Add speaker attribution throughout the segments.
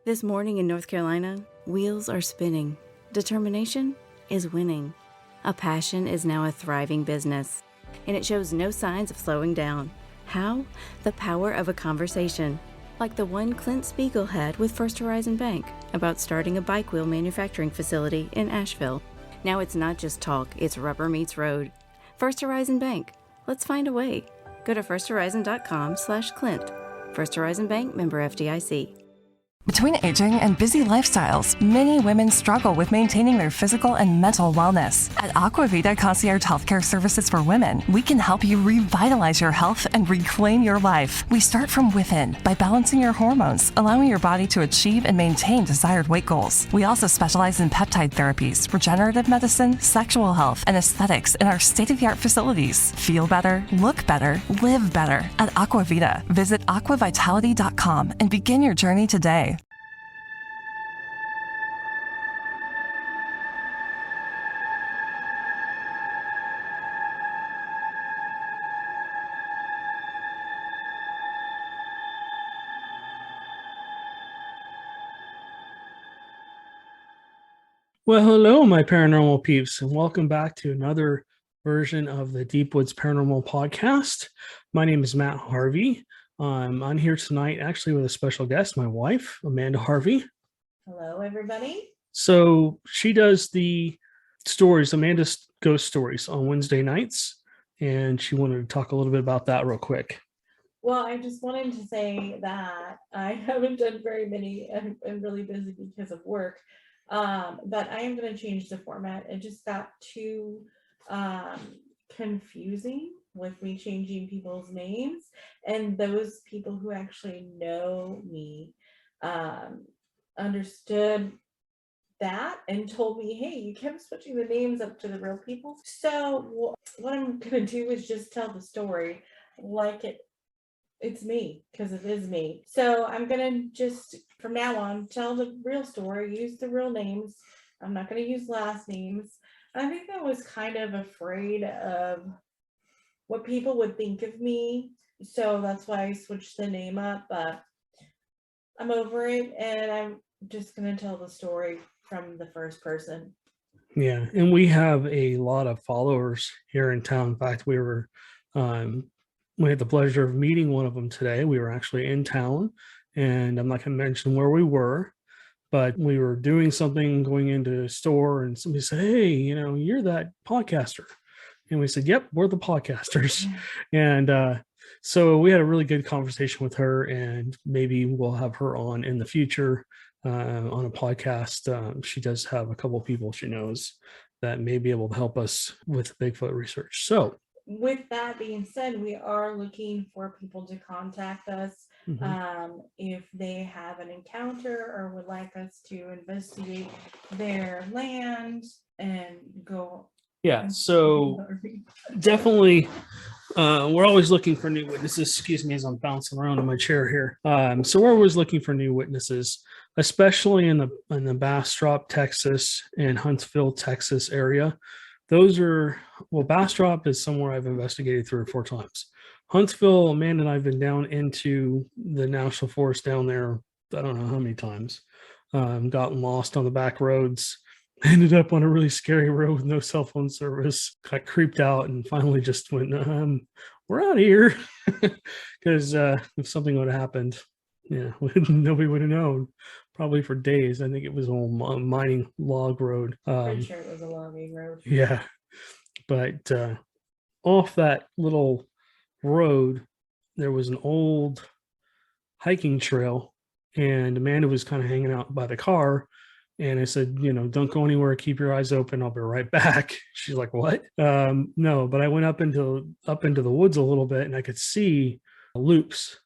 Speaker 1: This morning in North Carolina, wheels are spinning. Determination is winning. A passion is now a thriving business, and it shows no signs of slowing down. How? The power of a conversation, like the one Clint Spiegel had with First Horizon Bank about starting a bike wheel manufacturing facility in Asheville. Now it's not just talk, it's rubber meets road. First Horizon Bank. Let's find a way. Go to firsthorizon.com/Clint. First Horizon Bank, member FDIC.
Speaker 2: Between aging and busy lifestyles, many women struggle with maintaining their physical and mental wellness. At Aquavita Concierge Healthcare Services for Women, we can help you revitalize your health and reclaim your life. We start from within by balancing your hormones, allowing your body to achieve and maintain desired weight goals. We also specialize in peptide therapies, regenerative medicine, sexual health, and aesthetics in our state-of-the-art facilities. Feel better, look better, live better. At Aquavita, visit aquavitality.com and begin your journey today.
Speaker 3: Well, hello, my paranormal peeps, and welcome back to another version of the Deep Woods Paranormal Podcast. My name is Matt Harvey. I'm here tonight actually with a special guest, my wife, Amanda Harvey.
Speaker 4: Hello, everybody.
Speaker 3: So she does the stories, Amanda's ghost stories, on Wednesday nights, and she wanted to talk a little bit about that real quick.
Speaker 4: Well, I just wanted to say that I haven't done very many. I'm really busy because of work. But I am going to change the format. It just got too confusing with me changing people's names, and those people who actually know me understood that and told me, hey, you kept switching the names up to the real people. So what I'm going to do is just tell the story like it's me, because it is me. So I'm going to just, from now on, tell the real story, use the real names. I'm not going to use last names. I think I was kind of afraid of what people would think of me. So that's why I switched the name up, but I'm over it, and I'm just going to tell the story from the first person.
Speaker 3: Yeah, and we have a lot of followers here in town. In fact, we had the pleasure of meeting one of them today. We were actually in town, and I'm not going to mention where we were, but we were doing something, going into a store, and somebody said, hey, you're that podcaster. And we said, yep, we're the podcasters. And so we had a really good conversation with her, and maybe we'll have her on in the future on a podcast. She does have a couple of people she knows that may be able to help us with Bigfoot research. So
Speaker 4: with that being said, we are looking for people to contact us if they have an encounter or would like us to investigate their land and go.
Speaker 3: Yeah, so definitely we're always looking for new witnesses. Excuse me as I'm bouncing around in my chair here. So we're always looking for new witnesses, especially in the Bastrop, Texas, and Huntsville, Texas area. Bastrop is somewhere I've investigated 3 or 4 times. Huntsville, Amanda and I have been down into the national forest down there, I don't know how many times. Gotten lost on the back roads, ended up on a really scary road with no cell phone service, got creeped out, and finally just went, we're out of here. Because if something would have happened, nobody would have known. Probably for days. I think it was a mining log road.
Speaker 4: Pretty sure it was a logging road.
Speaker 3: Yeah, but off that little road, there was an old hiking trail, and Amanda was kind of hanging out by the car. And I said, don't go anywhere. Keep your eyes open. I'll be right back. She's like, what? No, but I went up into the woods a little bit, and I could see loops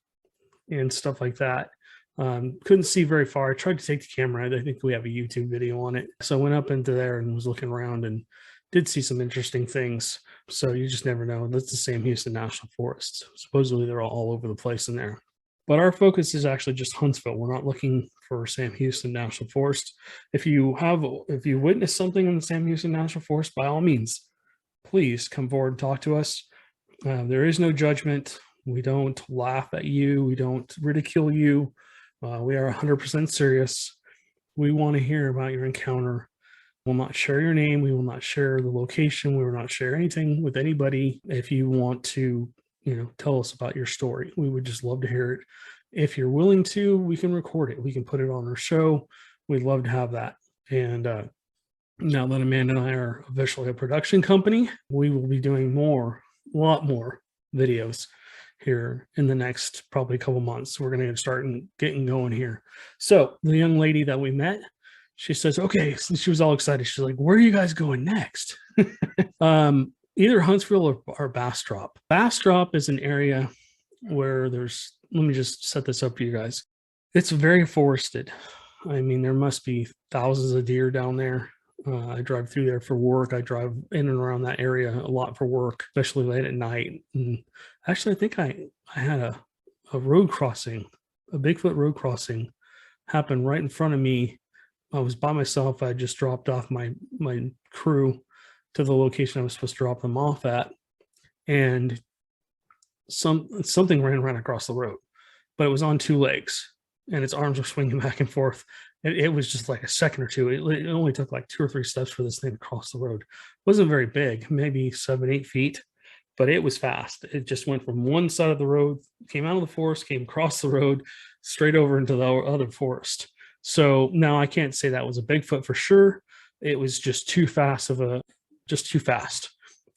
Speaker 3: and stuff like that. Couldn't see very far. I tried to take the camera. I think we have a YouTube video on it. So I went up into there and was looking around and did see some interesting things. So you just never know. That's the same Houston National Forest. Supposedly they're all over the place in there. But our focus is actually just Huntsville. We're not looking for Sam Houston National Forest. If you witness something in the Sam Houston National Forest, by all means, please come forward and talk to us. There is no judgment. We don't laugh at you. We don't ridicule you. We are 100% serious. We want to hear about your encounter. We'll not share your name. We will not share the location. We will not share anything with anybody. If you want to, tell us about your story, we would just love to hear it. If you're willing to, we can record it. We can put it on our show. We'd love to have that. And now that Amanda and I are officially a production company, we will be doing a lot more videos here in the next probably couple months. We're going to start getting going here. So the young lady that we met, she says, okay, so she was all excited. She's like, where are you guys going next? Either Huntsville or Bastrop. Bastrop is an area where let me just set this up for you guys. It's very forested. I mean, there must be thousands of deer down there. I drive through there for work. I drive in and around that area a lot for work, especially late at night. And actually, I think I had a road crossing, a Bigfoot road crossing happen right in front of me. I was by myself. I just dropped off my crew to the location I was supposed to drop them off at. And something ran across the road, but it was on two legs and its arms were swinging back and forth. It was just like a second or two. It only took like 2 or 3 steps for this thing to cross the road. It wasn't very big, maybe 7-8 feet, but it was fast. It just went from one side of the road, came out of the forest, came across the road, straight over into the other forest. So now I can't say that was a Bigfoot for sure. It was just too fast. It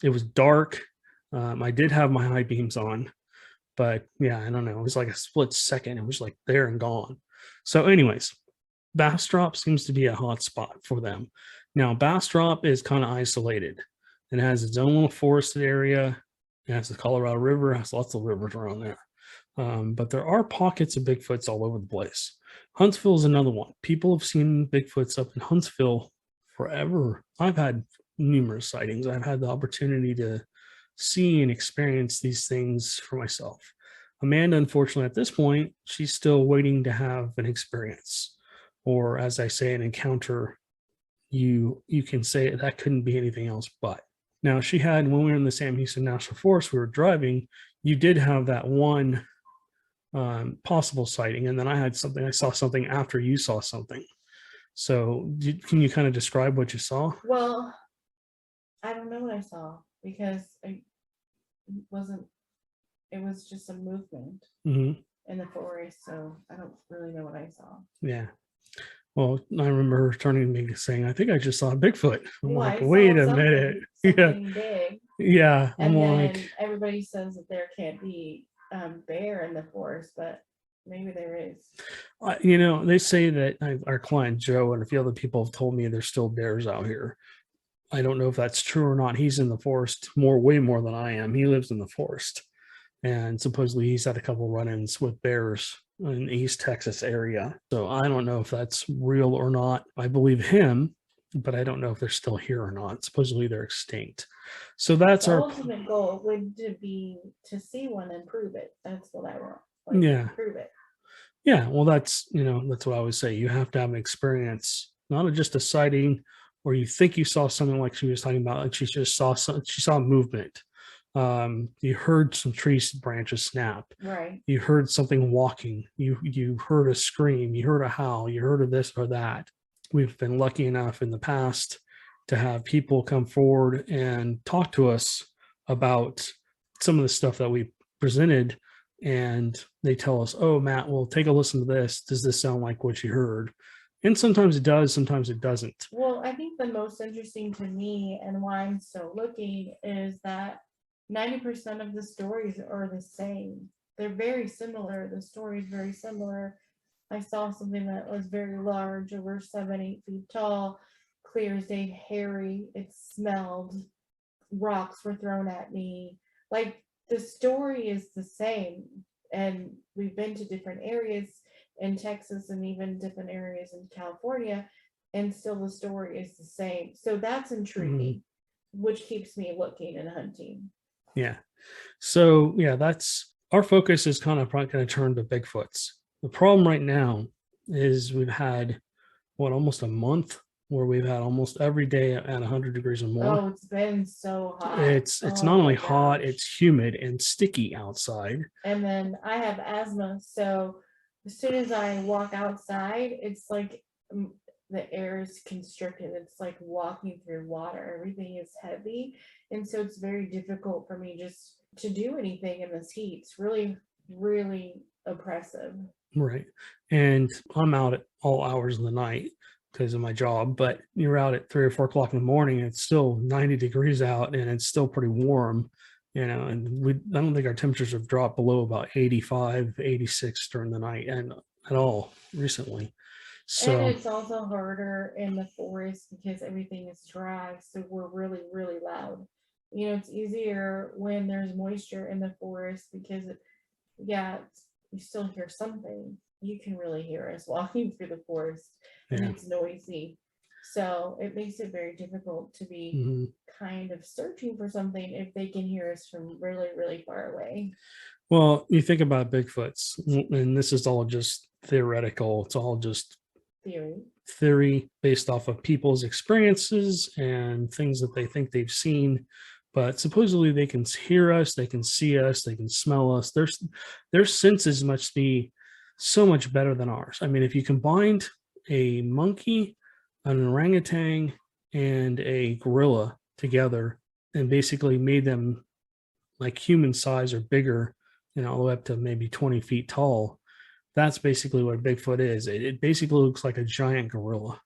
Speaker 3: was dark. I did have my high beams on, but yeah, I don't know. It was like a split second. It was like there and gone. So anyways, Bastrop seems to be a hot spot for them. Now, Bastrop is kind of isolated. It has its own little forested area. It has the Colorado River. It has lots of rivers around there. But there are pockets of Bigfoots all over the place. Huntsville is another one. People have seen Bigfoots up in Huntsville forever. I've had numerous sightings. I've had the opportunity to see and experience these things for myself. Amanda, unfortunately, at this point, she's still waiting to have an experience, or as I say, an encounter. You can say that couldn't be anything else but. Now, she had, when we were in the Sam Houston National Forest, we were driving, you did have that one possible sighting, and then I saw something after you saw something. So can you kind of describe what you saw?
Speaker 4: Well, I don't know what I saw because it was just a movement in the forest, so I don't really know what I saw.
Speaker 3: Yeah. Well, I remember her turning to me saying, I think I just saw a Bigfoot. I'm
Speaker 4: Well,
Speaker 3: like, wait a minute.
Speaker 4: Something big.
Speaker 3: Yeah.
Speaker 4: And
Speaker 3: I'm
Speaker 4: then
Speaker 3: like,
Speaker 4: everybody says that there can't be bear in the forest, but maybe there is.
Speaker 3: They say that our client Joe and a few other people have told me there's still bears out here. I don't know if that's true or not. He's in the forest way more than I am. He lives in the forest, and supposedly he's had a couple run-ins with bears in the East Texas area. So I don't know if that's real or not. I believe him, but I don't know if they're still here or not. Supposedly they're extinct. So that's
Speaker 4: the
Speaker 3: our
Speaker 4: ultimate goal would be to see one and prove it. That's what I want. Prove it.
Speaker 3: Yeah, well, that's what I always say. You have to have an experience, not just a sighting, or you think you saw something like she was talking about, like she saw movement. You heard some tree branches snap.
Speaker 4: Right.
Speaker 3: You heard something walking. You heard a scream. You heard a howl. You heard of this or that. We've been lucky enough in the past to have people come forward and talk to us about some of the stuff that we presented, and they tell us, oh, Matt, well, take a listen to this. Does this sound like what you heard? And sometimes it does, sometimes it doesn't.
Speaker 4: Well, I think the most interesting to me and why I'm still looking is that 90% of the stories are the same. They're very similar. The story is very similar. I saw something that was very large, over 7-8 feet tall, clear as day, hairy. It smelled. Rocks were thrown at me. Like, the story is the same. And we've been to different areas in Texas and even different areas in California, and still the story is the same. So that's intriguing, which keeps me looking and hunting.
Speaker 3: Yeah. So yeah, that's our focus is kind of going to turn to Bigfoots. The problem right now is we've had almost a month where we've had almost every day at 100 degrees or more.
Speaker 4: Oh, it's been so hot.
Speaker 3: It's not only hot, it's humid and sticky outside.
Speaker 4: And then I have asthma, so as soon as I walk outside, it's like the air is constricted. It's like walking through water. Everything is heavy. And so it's very difficult for me just to do anything in this heat. It's really, really oppressive.
Speaker 3: Right. And I'm out at all hours of the night because of my job, but you're out at 3 or 4 o'clock in the morning, and it's still 90 degrees out and it's still pretty warm, and I don't think our temperatures have dropped below about 85, 86 during the night and at all recently. So,
Speaker 4: and it's also harder in the forest because everything is dry. So we're really, really loud. It's easier when there's moisture in the forest because, you still hear something. You can really hear us walking through the forest, and
Speaker 3: yeah.
Speaker 4: it's noisy. So it makes it very difficult to be
Speaker 3: Mhm.
Speaker 4: kind of searching for something if they can hear us from really, really far away.
Speaker 3: Well, you think about Bigfoots, and this is all just theoretical. It's all just theory based off of people's experiences and things that they think they've seen. But supposedly they can hear us, they can see us, they can smell us. Their senses must be so much better than ours. I mean, if you combined a monkey, an orangutan, and a gorilla together and basically made them like human size or bigger, all the way up to maybe 20 feet tall, that's basically what Bigfoot is. It basically looks like a giant gorilla.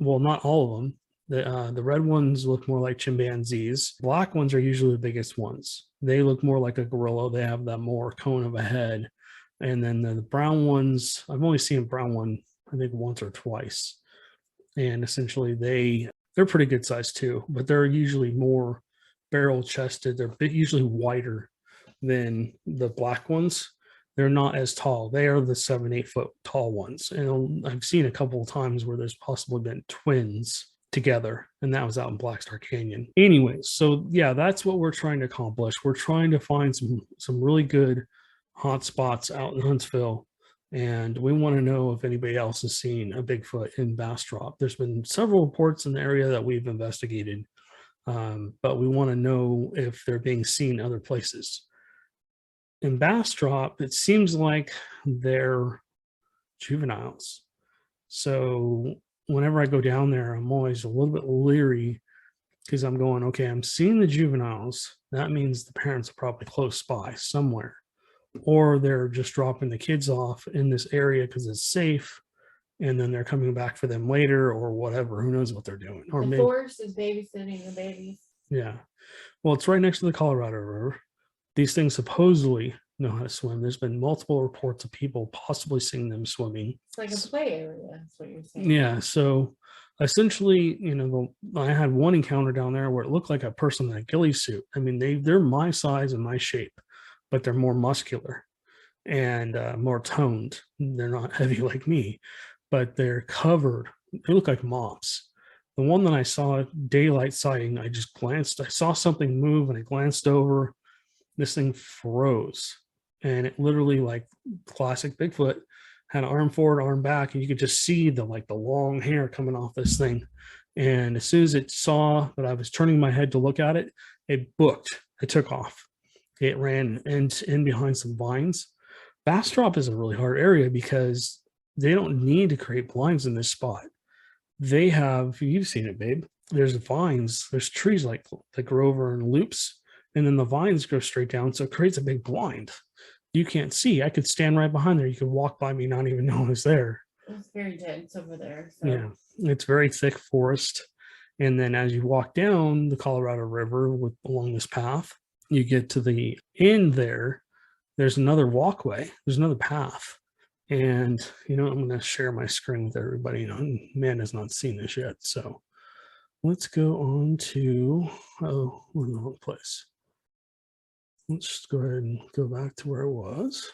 Speaker 3: Well, not all of them. The red ones look more like chimpanzees. Black ones are usually the biggest ones. They look more like a gorilla. They have that more cone of a head. And then the brown ones, I've only seen a brown one, I think once or twice. And essentially they're pretty good size too, but they're usually more barrel chested. They're usually wider than the black ones. They're not as tall. They are the 7-8 foot tall ones. And I've seen a couple of times where there's possibly been twins together, and that was out in Black Star Canyon. Anyways, so yeah, that's what we're trying to accomplish. We're trying to find some really good hot spots out in Huntsville, and we want to know if anybody else has seen a Bigfoot in Bastrop. There's been several reports in the area that we've investigated, but we want to know if they're being seen other places. In Bastrop, it seems like they're juveniles. So whenever I go down there, I'm always a little bit leery because I'm going, okay, I'm seeing the juveniles. That means the parents are probably close by somewhere, or they're just dropping the kids off in this area because it's safe, and then they're coming back for them later or whatever. Who knows what they're doing? Or
Speaker 4: the forest is babysitting the babies.
Speaker 3: Yeah. Well, it's right next to the Colorado River. These things supposedly know how to swim. There's been multiple reports of people possibly seeing them swimming.
Speaker 4: It's like a play area. That's what you're saying.
Speaker 3: Yeah. So essentially, I had one encounter down there where it looked like a person in a ghillie suit. I mean, they're my size and my shape, but they're more muscular and more toned. They're not heavy like me, but they're covered. They look like mops. The one that I saw daylight sighting, I just glanced. I saw something move and I glanced over. This thing froze, and it literally, like classic Bigfoot, had an arm forward, arm back, and you could just see the long hair coming off this thing. And as soon as it saw that I was turning my head to look at it, it booked. It took off. It ran in behind some vines. Bastrop is a really hard area because they don't need to create blinds in this spot. They have, you've seen it, babe. There's vines, there's trees that grow over in loops, and then the vines go straight down, so it creates a big blind. You can't see. I could stand right behind there. You could walk by me, not even know I was there.
Speaker 4: It's very dense over there. So.
Speaker 3: Yeah, it's very thick forest. And then as you walk down the Colorado River along this path, you get to the end there. There's another walkway. There's another path. And, I'm going to share my screen with everybody. Man has not seen this yet. So let's go on to, we're in the wrong place. Let's just go ahead and go back to where it was.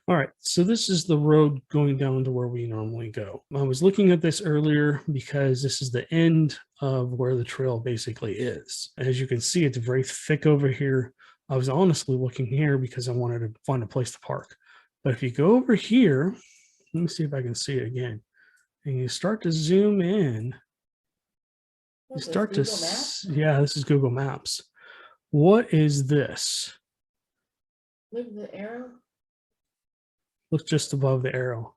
Speaker 3: All right, so this is the road going down to where we normally go. I was looking at this earlier because this is the end of where the trail basically is. As you can see, it's very thick over here. I was honestly looking here because I wanted to find a place to park. But if you go over here, let me see if I can see it again. And you start to zoom in. You start to, yeah, this is Google Maps. What is this?
Speaker 4: Look at the arrow.
Speaker 3: Look just above the arrow.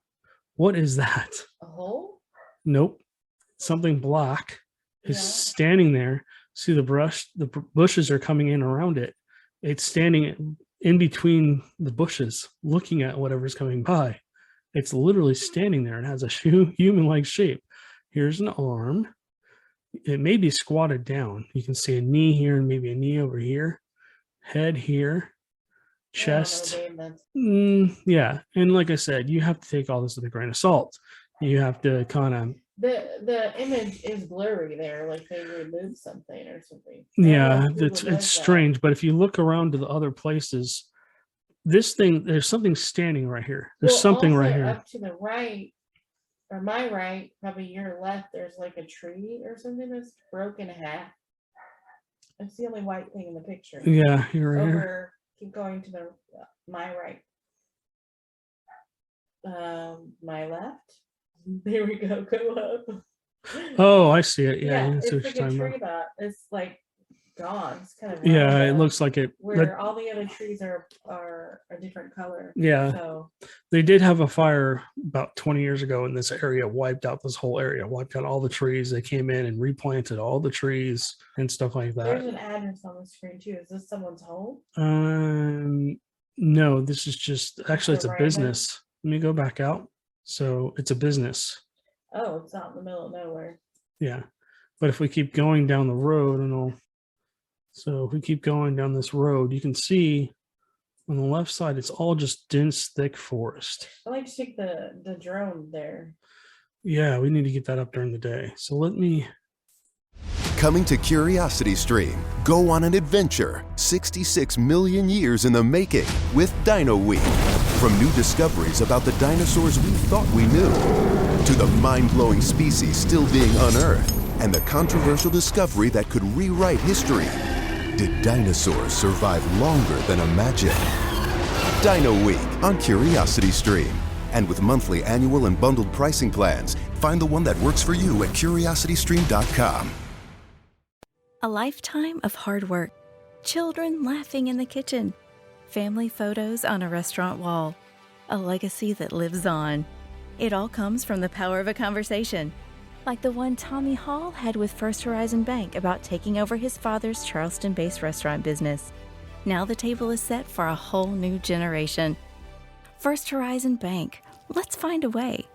Speaker 3: What is that?
Speaker 4: A hole?
Speaker 3: Nope. Something black is
Speaker 4: Yeah.
Speaker 3: standing there. See the bushes are coming in around it. It's standing in between the bushes, looking at whatever's coming by. It's literally standing there and has a human-like shape. Here's an arm. It may be squatted down. You can see a knee here and maybe a knee over here. Head here. Chest. Yeah. And like I said, you have to take all this with a grain of salt. You have to kind of...
Speaker 4: The image is blurry there, like they removed something or something.
Speaker 3: Yeah, it's strange. But if you look around to the other places, this thing, there's something standing right here. There's something right here.
Speaker 4: Up to the right, or my right, probably your left, there's like a tree or something that's broken in half. It's the only white thing in the picture.
Speaker 3: Yeah, you're right here.
Speaker 4: Keep going to my right. My left. There we go. Go up.
Speaker 3: Oh, I see it. Yeah,
Speaker 4: it's like a tree that is like gone. It's kind of
Speaker 3: it looks like it.
Speaker 4: Where all the other trees are a different color.
Speaker 3: Yeah.
Speaker 4: So
Speaker 3: they did have a fire about 20 years ago in this area, wiped out this whole area, wiped out all the trees. They came in and replanted all the trees and stuff like that.
Speaker 4: There's an address on the screen too. Is this someone's home?
Speaker 3: No, this is just actually it's a
Speaker 4: random?
Speaker 3: business. Let me go back out. So it's a business.
Speaker 4: Oh, it's out in the middle of nowhere.
Speaker 3: Yeah. But if we keep going down the road so if we keep going down this road, you can see on the left side, it's all just dense, thick forest.
Speaker 4: I like to take the drone there.
Speaker 3: Yeah, we need to get that up during the day. So let me...
Speaker 5: Coming to Curiosity Stream, go on an adventure 66 million years in the making with Dino Week. From new discoveries about the dinosaurs we thought we knew, to the mind-blowing species still being unearthed, and the controversial discovery that could rewrite history. Did dinosaurs survive longer than imagined? Dino Week on Curiosity Stream. And with monthly, annual, and bundled pricing plans, find the one that works for you at curiositystream.com.
Speaker 1: A lifetime of hard work, children laughing in the kitchen, family photos on a restaurant wall, a legacy that lives on. It all comes from the power of a conversation, like the one Tommy Hall had with First Horizon Bank about taking over his father's Charleston-based restaurant business. Now the table is set for a whole new generation. First Horizon Bank. Let's find a way.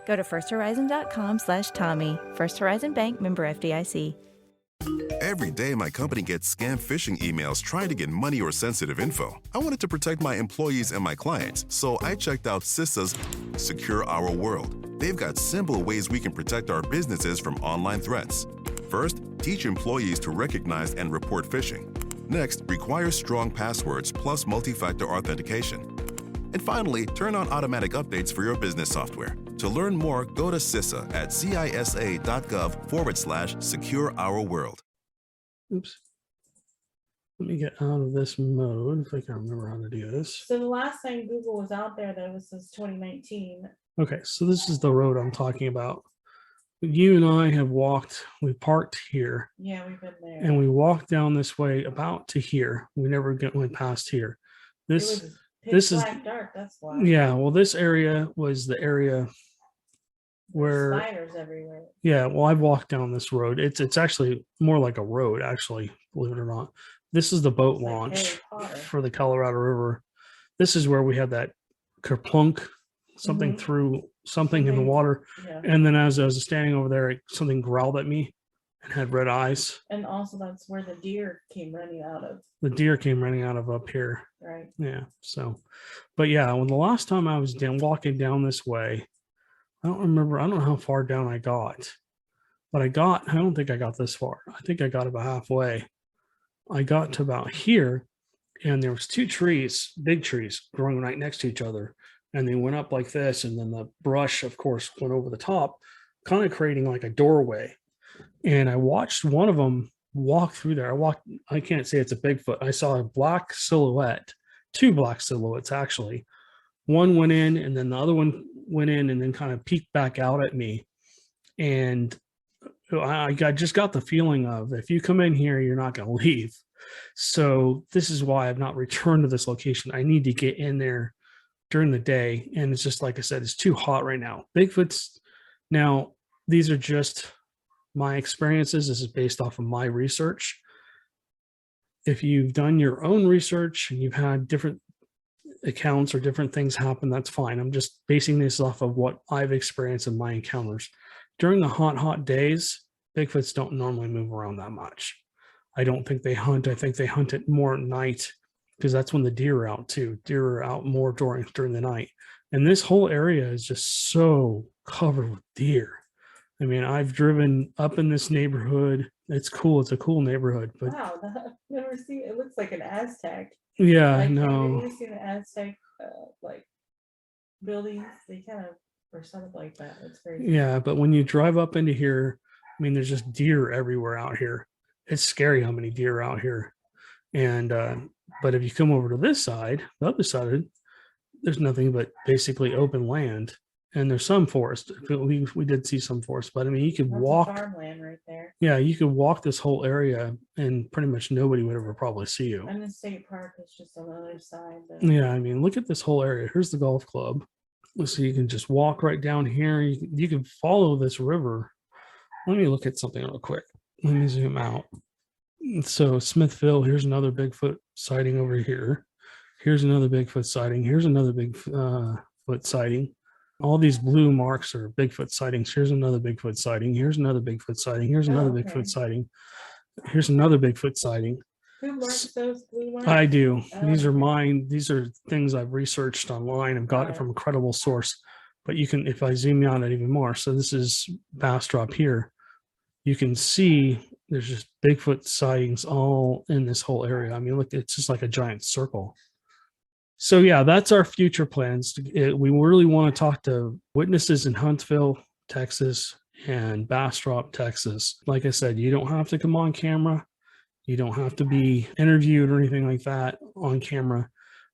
Speaker 1: Go to firsthorizon.com/Tommy. First Horizon Bank, member FDIC.
Speaker 6: Every day, my company gets scam phishing emails trying to get money or sensitive info. I wanted to protect my employees and my clients, so I checked out CISA's Secure Our World. They've got simple ways we can protect our businesses from online threats. First, teach employees to recognize and report phishing. Next, require strong passwords plus multi-factor authentication. And finally, turn on automatic updates for your business software. To learn more, go to CISA at cisa.gov/Secure Our World.
Speaker 3: Oops. Let me get out of this mode if I can remember how to do this.
Speaker 4: So the last time Google was out there, that was since 2019.
Speaker 3: Okay, so this is the road I'm talking about. You and I have we parked here.
Speaker 4: Yeah, we've been there.
Speaker 3: And we walked down this way about to here. We never went past here. This is
Speaker 4: dark, that's why.
Speaker 3: Yeah, well, this area was the area where
Speaker 4: spiders everywhere.
Speaker 3: Yeah, well, I've walked down this road. It's actually more like a road, actually, believe it or not. This is the boat launch for the Colorado River. This is where we had that kerplunk, something through something in the water. Yeah. And then as I was standing over there, something growled at me and had red eyes.
Speaker 4: And also that's where the deer came running out of.
Speaker 3: The deer came running out of up here.
Speaker 4: Right.
Speaker 3: Yeah. So, but yeah, when the last time I was walking down this way, I don't remember. I don't know how far down I got, but I don't think I got this far. I think I got about halfway. I got to about here, and there was two trees, big trees, growing right next to each other. And they went up like this, and then the brush, of course, went over the top, kind of creating like a doorway. And I watched one of them walk through there. I can't say it's a Bigfoot. I saw a black silhouette, two black silhouettes, actually. One went in, and then the other one went in and then kind of peeked back out at me. And I just got the feeling of, if you come in here, you're not going to leave. So this is why I've not returned to this location. I need to get in there during the day. And it's just, like I said, it's too hot right now. Bigfoot's now, these are just my experiences. This is based off of my research. If you've done your own research and you've had different accounts or different things happen, that's fine. I'm just basing this off of what I've experienced in my encounters. During the hot days, Bigfoots don't normally move around that much. I don't think they hunt. I think they hunt it more at night because that's when the deer are out too. Deer are out more during the night. And this whole area is just so covered with deer. I mean, I've driven up in this neighborhood. It's cool. It's a cool neighborhood. But
Speaker 4: wow, I've never seen it. It looks like an Aztec.
Speaker 3: yeah,
Speaker 4: Like,
Speaker 3: no.
Speaker 4: have you seen the Aztec like buildings? They kind of are set up like that. It's crazy.
Speaker 3: Yeah, but when you drive up into here, I mean, there's just deer everywhere out here. It's scary how many deer are out here. And but if you come over to this side, the other side, there's nothing but basically open land. And there's some forest. We did see some forest, but I mean, you could
Speaker 4: That's
Speaker 3: walk
Speaker 4: farmland right there.
Speaker 3: Yeah, you could walk this whole area and pretty much nobody would ever probably see you.
Speaker 4: And the state park is just on the other side.
Speaker 3: Yeah, I mean, look at this whole area. Here's the golf club. So you can just walk right down here. You can follow this river. Let me look at something real quick. Let me zoom out. So Smithville, here's another Bigfoot sighting over here. Here's another Bigfoot sighting. Here's another Bigfoot sighting. All these blue marks are Bigfoot sightings. Here's another Bigfoot sighting. Here's another Bigfoot sighting. Here's another Bigfoot sighting. Here's another Bigfoot sighting.
Speaker 4: Who marks those blue marks?
Speaker 3: I do. These are mine. These are things I've researched online. I've got it from a credible source. But you can, if I zoom out it even more. So this is Bastrop here. You can see there's just Bigfoot sightings all in this whole area. I mean, look, it's just like a giant circle. So yeah, that's our future plans. We really want to talk to witnesses in Huntsville, Texas, and Bastrop, Texas. Like I said, you don't have to come on camera. You don't have to be interviewed or anything like that on camera.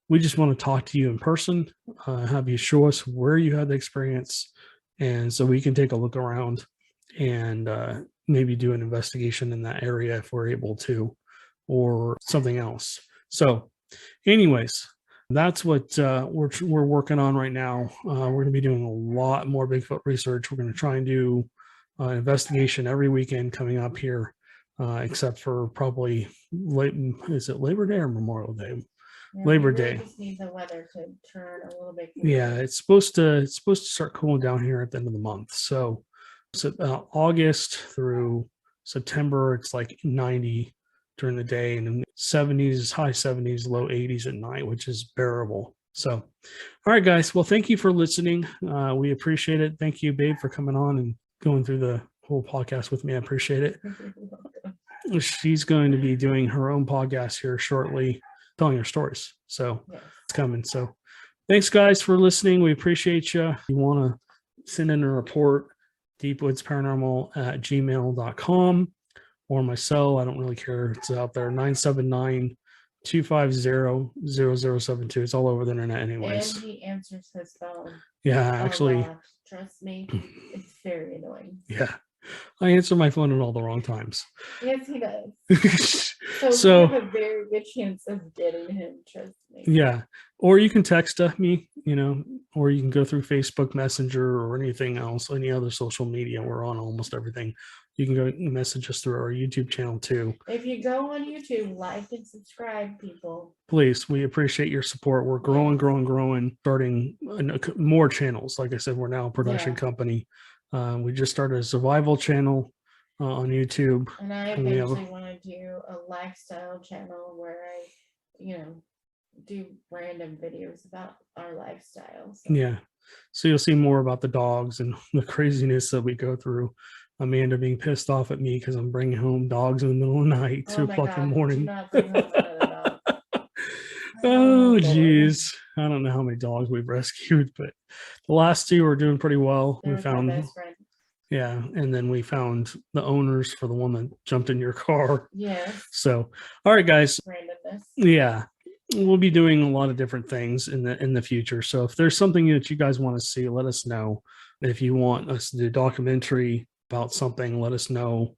Speaker 3: We just want to talk to you in person, have you show us where you had the experience, and so we can take a look around and maybe do an investigation in that area if we're able to, or something else. So anyways, that's what we're working on right now. We're going to be doing a lot more Bigfoot research. We're going to try and do an investigation every weekend coming up here, except for probably is it Labor Day or Memorial Day?
Speaker 4: Yeah,
Speaker 3: Labor
Speaker 4: we really
Speaker 3: Day.
Speaker 4: Just need the weather to turn a little bit.
Speaker 3: Yeah, it's supposed to start cooling down here at the end of the month. So August through September, it's like 90 during the day, and in the 70s, high 70s, low 80s at night, which is bearable. So, all right, guys. Well, thank you for listening. We appreciate it. Thank you, babe, for coming on and going through the whole podcast with me. I appreciate it. She's going to be doing her own podcast here shortly, telling her stories. So it's coming. So thanks, guys, for listening. We appreciate you. If you want to send in a report, deepwoodsparanormal@gmail.com, or my cell. I don't really care. It's out there, 979-250-0072. It's all over the internet anyways.
Speaker 4: And he answers his phone.
Speaker 3: Yeah, actually.
Speaker 4: Trust me, it's very annoying.
Speaker 3: Yeah. I answer my phone at all the wrong times.
Speaker 4: Yes, he does.
Speaker 3: So
Speaker 4: we have a very good chance of getting him, trust me.
Speaker 3: Yeah. Or you can text me, or you can go through Facebook Messenger or anything else, any other social media. We're on almost everything. You can go message us through our YouTube channel too.
Speaker 4: If you go on YouTube, like and subscribe, people.
Speaker 3: Please, we appreciate your support. We're growing, starting more channels. Like I said, we're now a production company. We just started a survival channel on YouTube.
Speaker 4: And I eventually want to do a lifestyle channel where I, do random videos about our lifestyle. So.
Speaker 3: Yeah. So you'll see more about the dogs and the craziness that we go through. Amanda being pissed off at me because I'm bringing home dogs in the middle of the night, 2 o'clock in the morning.
Speaker 4: Do not bring home another dog.
Speaker 3: Oh, geez. I don't know how many dogs we've rescued, but the last 2 are doing pretty well.
Speaker 4: They're
Speaker 3: We found,
Speaker 4: my best friend.
Speaker 3: yeah, and then we found the owners for the one that jumped in your car.
Speaker 4: Yes.
Speaker 3: So, all right, guys.
Speaker 4: Randomness.
Speaker 3: Yeah, we'll be doing a lot of different things in the future. So if there's something that you guys want to see, let us know. If you want us to do a documentary about something, let us know.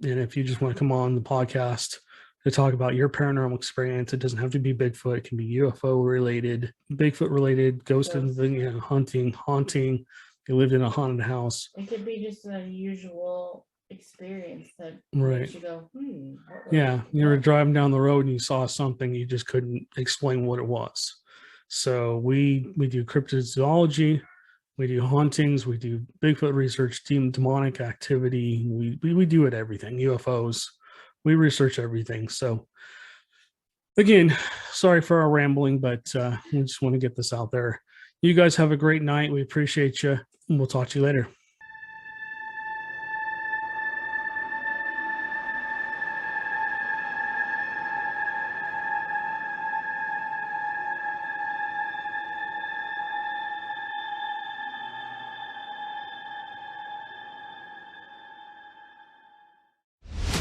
Speaker 3: And if you just want to come on the podcast to talk about your paranormal experience. It doesn't have to be Bigfoot. It can be UFO related, Bigfoot related, ghost and hunting, haunting. You lived in a haunted house.
Speaker 4: It could be just an unusual experience that
Speaker 3: Right.
Speaker 4: makes you go,
Speaker 3: Yeah, you were driving down the road and you saw something, you just couldn't explain what it was. So we do cryptozoology, we do hauntings, we do Bigfoot research, demonic activity. We do it everything. UFOs, we research everything. So again, sorry for our rambling, but we just want to get this out there. You guys have a great night. We appreciate you, and we'll talk to you later.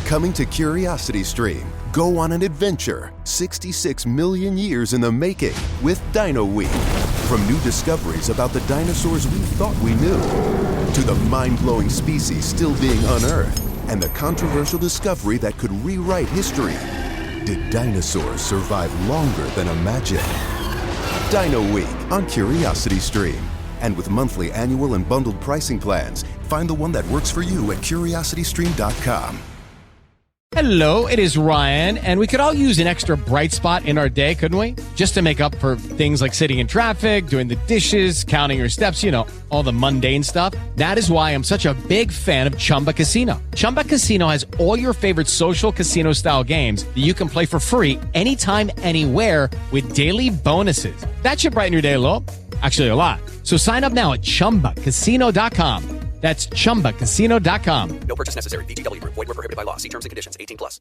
Speaker 5: Coming to Curiosity Stream, go on an adventure 66 million years in the making with Dino Week. From new discoveries about the dinosaurs we thought we knew, to the mind-blowing species still being unearthed, and the controversial discovery that could rewrite history. Did dinosaurs survive longer than imagined? Dino Week on Curiosity Stream. And with monthly, annual, and bundled pricing plans, find the one that works for you at curiositystream.com.
Speaker 7: Hello, it is Ryan, and we could all use an extra bright spot in our day, couldn't we? Just to make up for things like sitting in traffic, doing the dishes, counting your steps, you know, all the mundane stuff. That is why I'm such a big fan of Chumba Casino. Chumba Casino has all your favorite social casino-style games that you can play for free anytime, anywhere with daily bonuses. That should brighten your day a little. Actually, a lot. So sign up now at ChumbaCasino.com. That's ChumbaCasino.com.
Speaker 8: No purchase necessary. VGW Group. Void where prohibited by law. See terms and conditions. 18+.